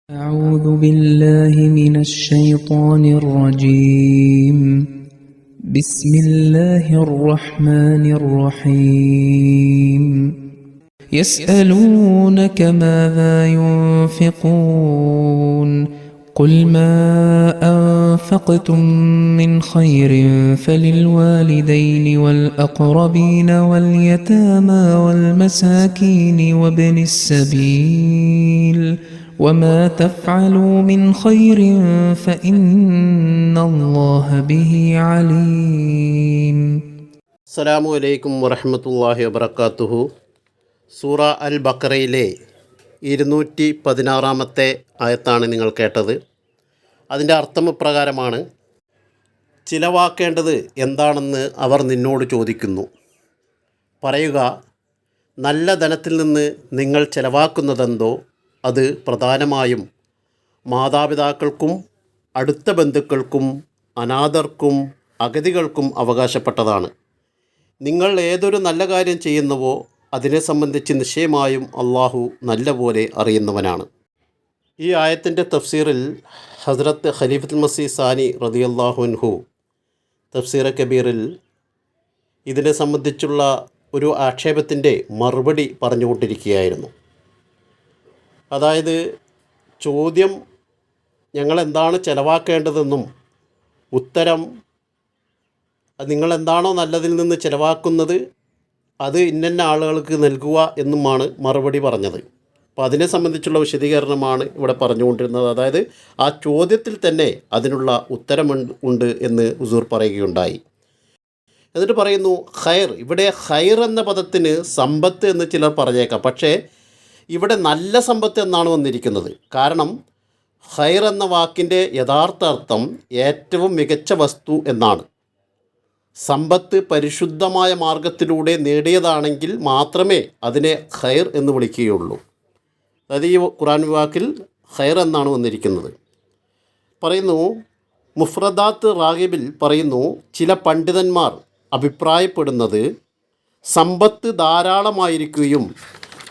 أعوذ بالله من الشيطان الرجيم بسم الله الرحمن الرحيم يسألونك ماذا ينفقون قل ما أنفقتم من خير فللوالدين والأقربين واليتامى والمساكين وابن السبيل وما تفعلوا من خير فإن الله به عليم. അസ്സലാമു അലൈക്കും വറഹ്മത്തുള്ളാഹി വബറകാതുഹു. സൂറ അൽ ബഖറയിലെ 216 ആയത്താണ് നിങ്ങൾ കേട്ടത്. അതിൻ്റെ അർത്ഥം ഇപ്രകാരമാണ്: ചിലവാക്കേണ്ടത് എന്താണെന്ന് അവർ നിന്നോട് ചോദിക്കുന്നു. പറയുക, നല്ല ധനത്തിൽ നിന്ന് നിങ്ങൾ ചിലവാക്കുന്നതെന്തോ അത് പ്രധാനമായും മാതാപിതാക്കൾക്കും അടുത്ത ബന്ധുക്കൾക്കും അനാഥർക്കും അഗതികൾക്കും അവകാശപ്പെട്ടതാണ്. നിങ്ങൾ ഏതൊരു നല്ല കാര്യം ചെയ്യുന്നുവോ അതിനെ സംബന്ധിച്ച് നിശ്ചയമായും അള്ളാഹു നല്ലപോലെ അറിയുന്നവനാണ്. ഈ ആയത്തിൻ്റെ തഫ്സീറിൽ ഹസ്രത്ത് ഖലീഫത്തുൽ മസീഹ് സാനി റളിയല്ലാഹു അൻഹു തഫ്സീർ കബീറിൽ ഇതിനെ സംബന്ധിച്ചുള്ള ഒരു ആക്ഷേപത്തിൻ്റെ മറുപടി പറഞ്ഞുകൊണ്ടിരിക്കുകയായിരുന്നു. അതായത്, ചോദ്യം ഞങ്ങളെന്താണ് ചിലവാക്കേണ്ടതെന്നും ഉത്തരം നിങ്ങളെന്താണോ നല്ലതിൽ നിന്ന് ചിലവാക്കുന്നത് അത് ഇന്ന ആളുകൾക്ക് നൽകുക എന്നുമാണ് മറുപടി പറഞ്ഞത്. അപ്പോൾ അതിനെ സംബന്ധിച്ചുള്ള വിശദീകരണമാണ് ഇവിടെ പറഞ്ഞുകൊണ്ടിരുന്നത്. അതായത്, ആ ചോദ്യത്തിൽ തന്നെ അതിനുള്ള ഉത്തരമുണ്ട് എന്ന് ഹുസൂർ പറയുകയുണ്ടായി. എന്നിട്ട് പറയുന്നു, ഖൈർ. ഇവിടെ ഖൈർ എന്ന പദത്തിന് സമ്പത്ത് എന്ന് ചിലർ പറഞ്ഞേക്കാം, പക്ഷേ ഇവിടെ നല്ല സമ്പത്ത് എന്നാണ് വന്നിരിക്കുന്നത്. കാരണം ഖൈർ എന്ന വാക്കിൻ്റെ യഥാർത്ഥ അർത്ഥം ഏറ്റവും മികച്ച വസ്തു എന്നാണ്. സമ്പത്ത് പരിശുദ്ധമായ മാർഗത്തിലൂടെ നേടിയതാണെങ്കിൽ മാത്രമേ അതിനെ ഖൈർ എന്ന് വിളിക്കുകയുള്ളൂ. അതായത് ഈ ഖുർആൻ വാക്കിൽ ഖൈർ എന്നാണ് വന്നിരിക്കുന്നത്. പറയുന്നു, മുഫ്രദാത്ത് റാഗിബിൽ പറയുന്നു, ചില പണ്ഡിതന്മാർ അഭിപ്രായപ്പെടുന്നത് സമ്പത്ത് ധാരാളമായിരിക്കുകയും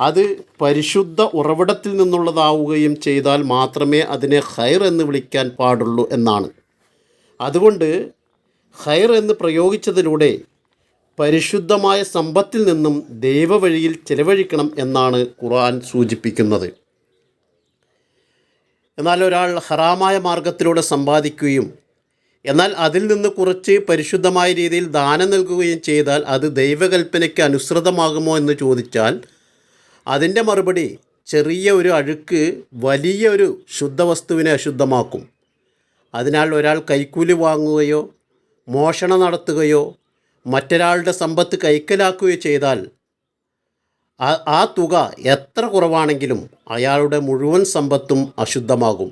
അത് പരിശുദ്ധ ഉറവിടത്തിൽ നിന്നുള്ളതാവുകയും ചെയ്താൽ മാത്രമേ അതിനെ ഖൈർ എന്ന് വിളിക്കാൻ പാടുള്ളൂ എന്നാണ്. അതുകൊണ്ട് ഖൈർ എന്ന് പ്രയോഗിച്ചതിലൂടെ പരിശുദ്ധമായ സമ്പത്തിൽ നിന്നും ദൈവവഴിയിൽ ചിലവഴിക്കണം എന്നാണ് ഖുർആൻ സൂചിപ്പിക്കുന്നത്. എന്നാൽ ഒരാൾ ഹറാമായ മാർഗത്തിലൂടെ സമ്പാദിക്കുകയും എന്നാൽ അതിൽ നിന്ന് കുറച്ച് പരിശുദ്ധമായ രീതിയിൽ ദാനം നൽകുകയും ചെയ്താൽ അത് ദൈവകൽപ്പനയ്ക്ക് അനുസൃതമാകുമോ എന്ന് ചോദിച്ചാൽ അതിൻ്റെ മറുപടി ചെറിയ ഒരു അഴുക്ക് വലിയ ഒരു ശുദ്ധവസ്തുവിനെ അശുദ്ധമാക്കും. അതിനാൽ ഒരാൾ കൈക്കൂലി വാങ്ങുകയോ മോഷണം നടത്തുകയോ മറ്റൊരാളുടെ സമ്പത്ത് കൈക്കലാക്കുകയോ ചെയ്താൽ ആ തുക എത്ര കുറവാണെങ്കിലും അയാളുടെ മുഴുവൻ സമ്പത്തും അശുദ്ധമാകും.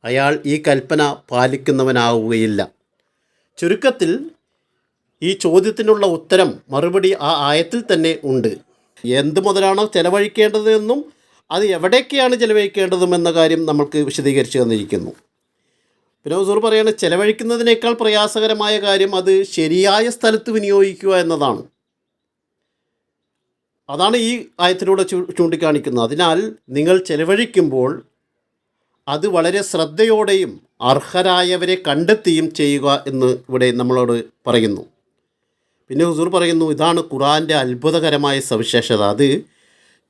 അയാൾ ഈ കൽപ്പന പാലിക്കുന്നവനാവുകയില്ല. ചുരുക്കത്തിൽ ഈ ചോദ്യത്തിനുള്ള ഉത്തരം മറുപടി ആ ആയത്തിൽ തന്നെ ഉണ്ട്. എന്ത് മുതലാണോ ചെലവഴിക്കേണ്ടതെന്നും അത് എവിടേക്കാണ് ചെലവഴിക്കേണ്ടതുമെന്ന കാര്യം നമ്മൾക്ക് വിശദീകരിച്ച് തന്നിരിക്കുന്നു. പിന്നെ ഹുസൂർ പറയുന്നത്, ചെലവഴിക്കുന്നതിനേക്കാൾ പ്രയാസകരമായ കാര്യം അത് ശരിയായ സ്ഥലത്ത് വിനിയോഗിക്കുക എന്നതാണ്. അതാണ് ഈ ആയത്തിലൂടെ ചൂണ്ടിക്കാണിക്കുന്നത്. അതിനാൽ നിങ്ങൾ ചെലവഴിക്കുമ്പോൾ അത് വളരെ ശ്രദ്ധയോടെയും അർഹരായവരെ കണ്ടെത്തിയും ചെയ്യുക എന്ന് ഇവിടെ നമ്മളോട് പറയുന്നു. പിന്നെ ഹുസൂർ പറയുന്നു, ഇതാണ് ഖുർആൻ്റെ അത്ഭുതകരമായ സവിശേഷത. അത്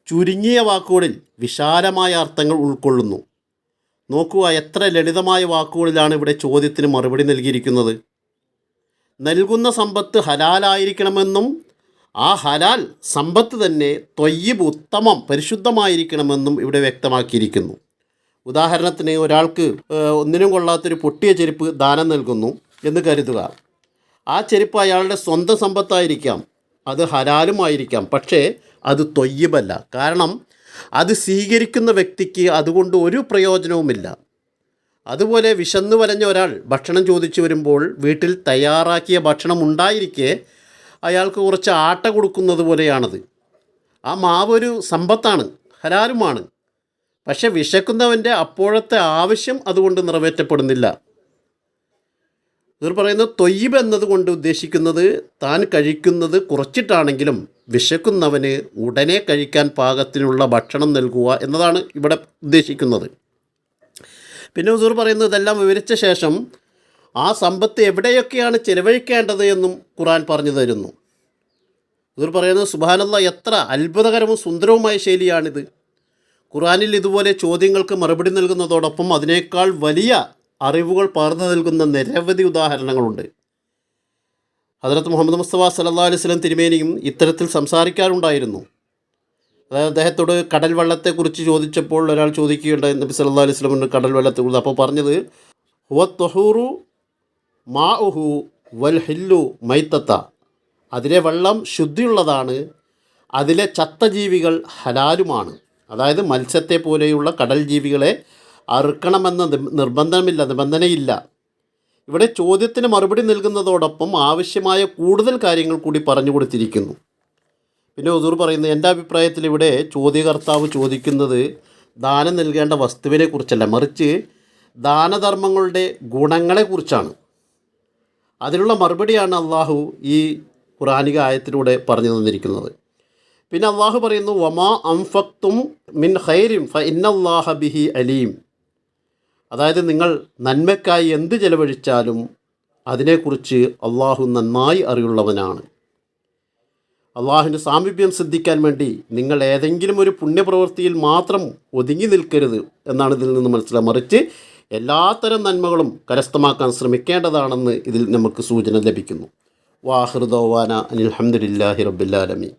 ചുരുങ്ങിയ വാക്കുകളിൽ വിശാലമായ അർത്ഥങ്ങൾ ഉൾക്കൊള്ളുന്നു. നോക്കുക, എത്ര ലളിതമായ വാക്കുകളിലാണ് ഇവിടെ ചോദ്യത്തിന് മറുപടി നൽകിയിരിക്കുന്നത്. നൽകുന്ന സമ്പത്ത് ഹലാലായിരിക്കണമെന്നും ആ ഹലാൽ സമ്പത്ത് തന്നെ ത്വയ്യിബ് ഉത്തമം പരിശുദ്ധമായിരിക്കണമെന്നും ഇവിടെ വ്യക്തമാക്കിയിരിക്കുന്നു. ഉദാഹരണത്തിന്, ഒരാൾക്ക് ഒന്നിനും കൊള്ളാത്തൊരു പൊട്ടിയ ചെരുപ്പ് ദാനം നൽകുന്നു എന്ന് കരുതുക. ആ ചെരുപ്പ് അയാളുടെ സ്വന്തം സമ്പത്തായിരിക്കാം, അത് ഹലാലുമായിരിക്കാം, പക്ഷേ അത് ത്വയ്യിബല്ല. കാരണം അത് സ്വീകരിക്കുന്ന വ്യക്തിക്ക് അതുകൊണ്ട് ഒരു പ്രയോജനവുമില്ല. അതുപോലെ വിശന്നു വലഞ്ഞ ഒരാൾ ഭക്ഷണം ചോദിച്ചു വരുമ്പോൾ വീട്ടിൽ തയ്യാറാക്കിയ ഭക്ഷണം ഉണ്ടായിരിക്കെ അയാൾക്ക് കുറച്ച് ആട്ട കൊടുക്കുന്നത് പോലെയാണത്. ആ മാവ് ഒരു സമ്പത്താണ്, ഹലാലുമാണ്, പക്ഷെ വിശക്കുന്നവൻ്റെ അപ്പോഴത്തെ ആവശ്യം അതുകൊണ്ട് നിറവേറ്റപ്പെടുന്നില്ല. ഇവർ പറയുന്നത് ത്വയ്യിബ് എന്നതുകൊണ്ട് ഉദ്ദേശിക്കുന്നത് താൻ കഴിക്കുന്നത് കുറച്ചിട്ടാണെങ്കിലും വിശക്കുന്നവന് ഉടനെ കഴിക്കാൻ പാകത്തിനുള്ള ഭക്ഷണം നൽകുക എന്നതാണ് ഇവിടെ ഉദ്ദേശിക്കുന്നത്. പിന്നെ ഹുസൂർ പറയുന്നത് ഇതെല്ലാം വിവരിച്ച ശേഷം ആ സമ്പത്ത് എവിടെയൊക്കെയാണ് ചിലവഴിക്കേണ്ടത് എന്നും ഖുർആൻ പറഞ്ഞു തരുന്നു. ഹുസൂർ പറയുന്നത് സുബ്ഹാനല്ലാഹ്, എത്ര അത്ഭുതകരവും സുന്ദരവുമായ ശൈലിയാണിത്. ഖുർആനിൽ ഇതുപോലെ ചോദ്യങ്ങൾക്ക് മറുപടി നൽകുന്നതോടൊപ്പം അതിനേക്കാൾ വലിയ അറിവുകൾ പകർന്നു നൽകുന്ന നിരവധി ഉദാഹരണങ്ങളുണ്ട്. ഹദ്റത്ത് മുഹമ്മദ് മുസ്തഫ സല്ലല്ലാഹു അലൈഹി വസല്ലം തിരുമേനിയും ഇത്തരത്തിൽ സംസാരിക്കാറുണ്ടായിരുന്നു. അതായത് അദ്ദേഹത്തോട് കടൽ വെള്ളത്തെക്കുറിച്ച് ചോദിച്ചപ്പോൾ ഒരാൾ ചോദിക്കുകയുണ്ടായി, നബി സല്ലല്ലാഹു അലൈഹി വസല്ലം കടൽ വെള്ളത്തെക്കുറിച്ച്. അപ്പോൾ പറഞ്ഞത് ഹുവ ത്വഹൂറു മാഉഹു വൽ ഹില്ലു മൈത്തത്ത, അതിലെ വെള്ളം ശുദ്ധിയുള്ളതാണ്, അതിലെ ചത്ത ജീവികൾ ഹലാലുമാണ്. അതായത് മത്സ്യത്തെ പോലെയുള്ള കടൽ ജീവികളെ അറുക്കണമെന്ന നിബന്ധനയില്ല. ഇവിടെ ചോദ്യത്തിന് മറുപടി നൽകുന്നതോടൊപ്പം ആവശ്യമായ കൂടുതൽ കാര്യങ്ങൾ കൂടി പറഞ്ഞു കൊടുത്തിരിക്കുന്നു. പിന്നെ ഹുസൂർ പറയുന്നത്, എൻ്റെ അഭിപ്രായത്തിൽ ഇവിടെ ചോദ്യകർത്താവ് ചോദിക്കുന്നത് ദാനം നൽകേണ്ട വസ്തുവിനെ കുറിച്ചല്ല, മറിച്ച് ദാനധർമ്മങ്ങളുടെ ഗുണങ്ങളെക്കുറിച്ചാണ്. അതിനുള്ള മറുപടിയാണ് അള്ളാഹു ഈ ഖുർആനിക ആയത്തിലൂടെ പറഞ്ഞു തന്നിരിക്കുന്നത്. പിന്നെ അള്ളാഹു പറയുന്നു, വമാ അൻഫഖ്തും മിൻ ഖൈരിൻ ഫ ഇന്നല്ലാഹ ബിഹി അലീം. അതായത് നിങ്ങൾ നന്മയ്ക്കായി എന്ത് ചെലവഴിച്ചാലും അതിനെക്കുറിച്ച് അള്ളാഹു നന്നായി അറിയുള്ളവനാണ്. അള്ളാഹുവിൻ്റെ സാമീപ്യം സിദ്ധിക്കാൻ വേണ്ടി നിങ്ങൾ ഏതെങ്കിലും ഒരു പുണ്യപ്രവൃത്തിയിൽ മാത്രം ഒതുങ്ങി നിൽക്കരുത് എന്നാണ് ഇതിൽ നിന്ന് മനസ്സിലാക്കുക, മറിച്ച് എല്ലാത്തരം നന്മകളും കരസ്ഥമാക്കാൻ ശ്രമിക്കേണ്ടതാണെന്ന് ഇതിൽ നമുക്ക് സൂചന ലഭിക്കുന്നു. വാഹിർ ദൗവാന അനിൽ ഹംദുലില്ലാഹി റബ്ബിൽ ആലമീൻ.